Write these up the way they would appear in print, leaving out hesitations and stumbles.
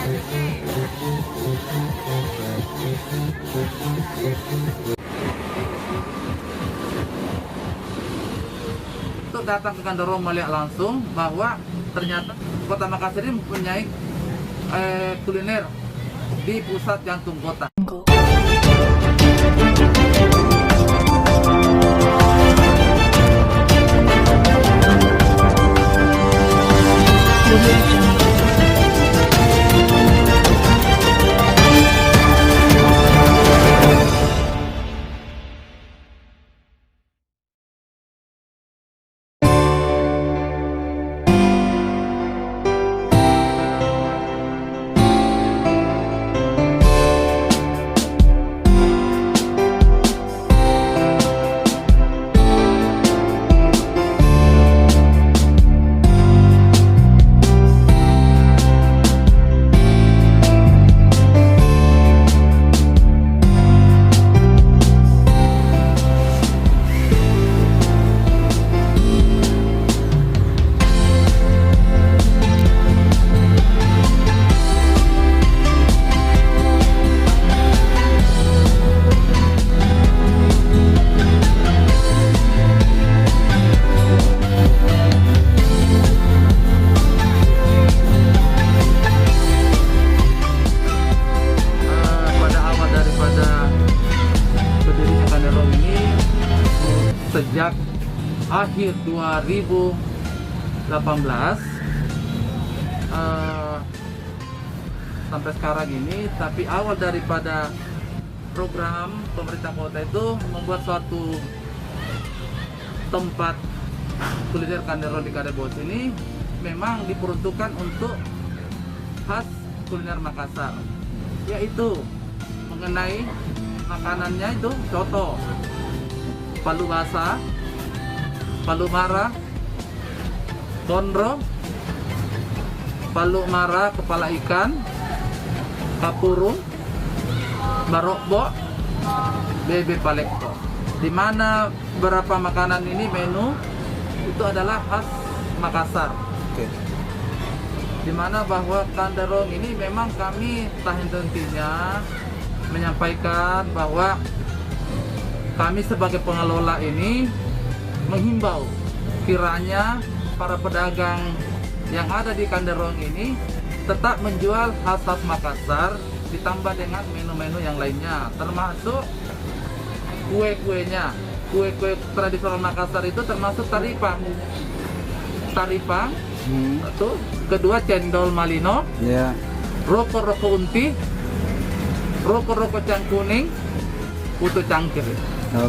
Untuk datang ke Kanderong melihat langsung bahwa ternyata Kota Makassar ini mempunyai kuliner di pusat jantung kota. Sejak akhir 2018 sampai sekarang ini, tapi awal daripada program pemerintah kota itu membuat suatu tempat kuliner Kanderong di Karebosi ini memang diperuntukkan untuk khas kuliner Makassar, yaitu mengenai makanannya itu coto, palu basah, palu mara, tondro, palu mara kepala ikan, kapurung, barokbo, bebe palekto. Di mana beberapa makanan ini menu itu adalah khas Makassar. Oke. Di mana bahwa Kanderong ini memang kami tak henti-hentinya menyampaikan bahwa kami sebagai pengelola ini menghimbau kiranya para pedagang yang ada di Kanderong ini tetap menjual khas-khas Makassar ditambah dengan menu-menu yang lainnya, termasuk kue-kuenya. Kue-kue tradisional Makassar itu termasuk taripang, satu, kedua cendol malino, roko-roko unti, roko-roko cangkuning, putu cangkir.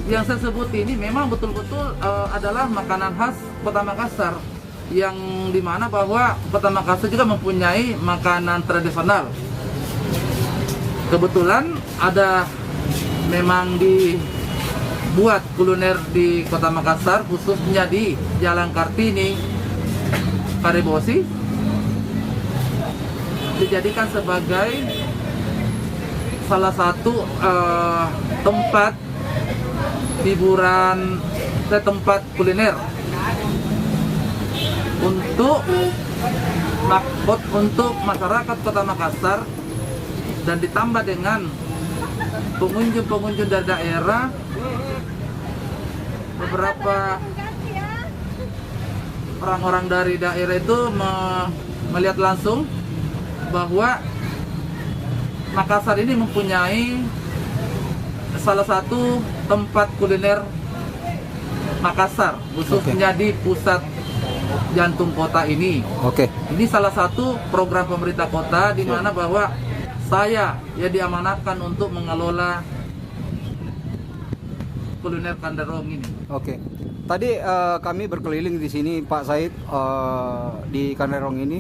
Yang saya sebut ini memang betul-betul adalah makanan khas Kota Makassar, yang dimana bahwa Kota Makassar juga mempunyai makanan tradisional. Kebetulan ada memang dibuat kuliner di Kota Makassar, khususnya di Jalan Kartini, Karebosi, dijadikan sebagai salah satu tempat hiburan, tempat kuliner untuk masyarakat Kota Makassar, dan ditambah dengan pengunjung-pengunjung dari daerah. Beberapa orang-orang dari daerah itu melihat langsung bahwa Makassar ini mempunyai salah satu tempat kuliner Makassar, khususnya di pusat jantung kota ini. Ini salah satu program pemerintah kota di mana bahwa saya diamanatkan untuk mengelola kuliner Kanderong ini. Tadi kami berkeliling di sini, Pak Said, di Kanderong ini.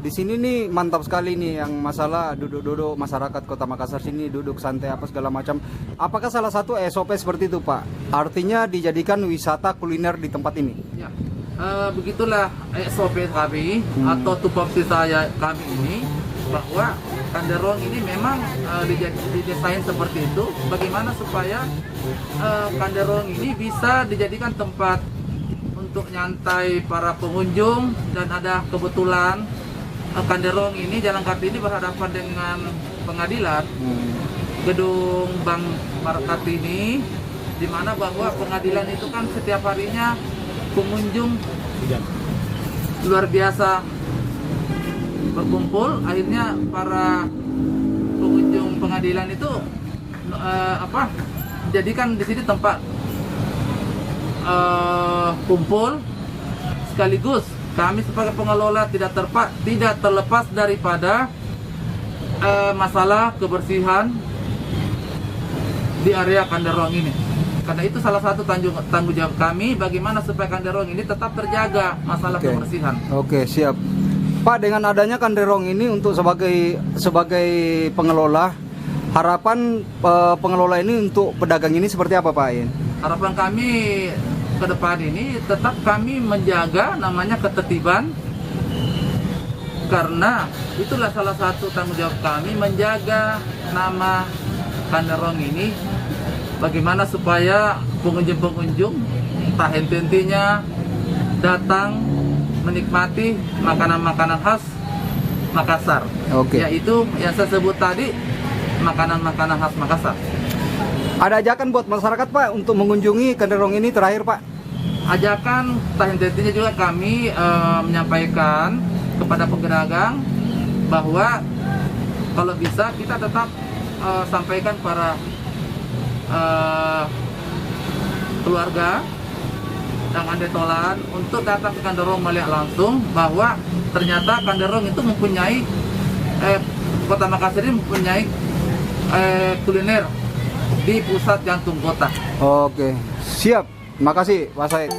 Di sini nih mantap sekali nih yang masalah duduk-duduk masyarakat Kota Makassar sini, duduk santai apa segala macam. Apakah salah satu SOP seperti itu, Pak? Artinya dijadikan wisata kuliner di tempat ini? Ya, begitulah SOP kami atau tupoksi saya kami ini, bahwa Kanderong ini memang didesain seperti itu. Bagaimana supaya Kanderong ini bisa dijadikan tempat untuk nyantai para pengunjung, dan ada kebetulan Kanderong ini, Jalan Kartini berhadapan dengan pengadilan, gedung Bank Kartini, di mana bahwa pengadilan itu kan setiap harinya pengunjung luar biasa berkumpul. Akhirnya para pengunjung pengadilan itu jadikan di sini tempat kumpul, sekaligus kami sebagai pengelola tidak terlepas daripada masalah kebersihan di area Kanderong ini. Karena itu salah satu tanggung jawab kami, bagaimana supaya Kanderong ini tetap terjaga masalah kebersihan. Oke, siap. Pak, dengan adanya Kanderong ini untuk sebagai pengelola, harapan pengelola ini untuk pedagang ini seperti apa, Pak Ain? Harapan kami ke depan ini tetap kami menjaga namanya ketertiban, karena itulah salah satu tanggung jawab kami, menjaga nama Kanderong ini, bagaimana supaya pengunjung-pengunjung tak henti-hentinya datang menikmati makanan-makanan khas Makassar. Yaitu yang saya sebut tadi, makanan-makanan khas Makassar. Ada ajakan buat masyarakat, Pak, untuk mengunjungi Kanderong ini terakhir, Pak? Ajakan tak henti-hentinya juga kami menyampaikan kepada pedagang bahwa kalau bisa kita tetap sampaikan para keluarga dan andetolan untuk datang ke Kanderong melihat langsung bahwa ternyata Kanderong itu mempunyai Kota Makassar ini mempunyai kuliner di pusat jantung kota. Oke, siap. Terima kasih, Pak Said.